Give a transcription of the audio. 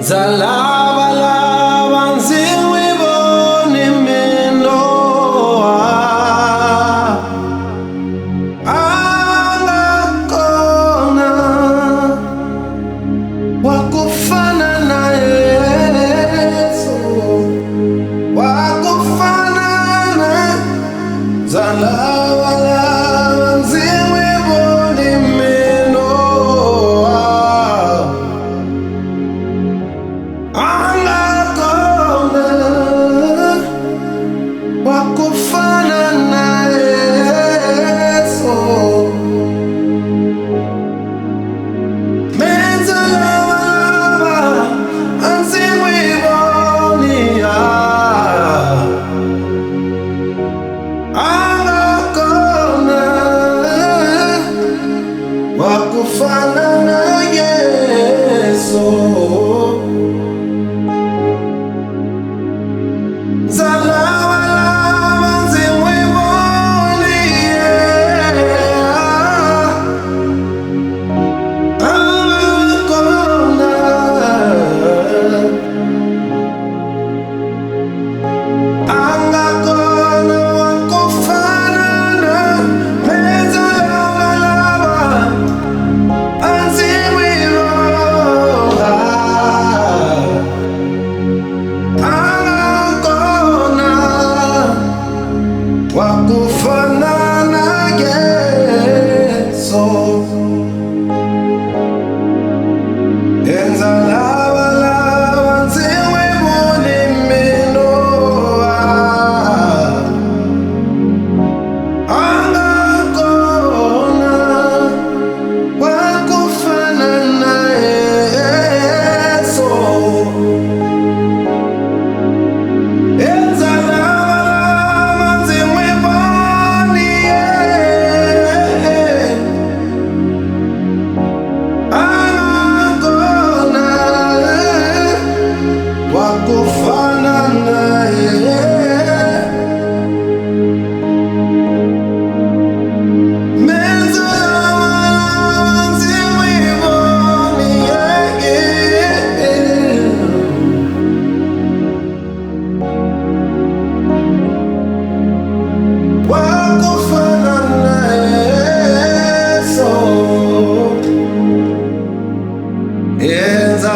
Zalava lava nziwe bone menoa angakona wakufana na Yesu, wakufana na Zalava lava nziwe bone menoa angakona wakufana na Yesu. Menza lava anziwe bonia angakona wakufana na Yesu. Zalava lava nziwe bonia angakona angakona wakufana na menza lava lava anziwe bonia angakona wakufana na Yesu. Enza lava lava nziwe bone menoa angakona wakufana na Yesu. Enza lava lava nziwe bonia angakona wakufana naye. Menza lava nziwe bonia wakufana na Yesu. Enza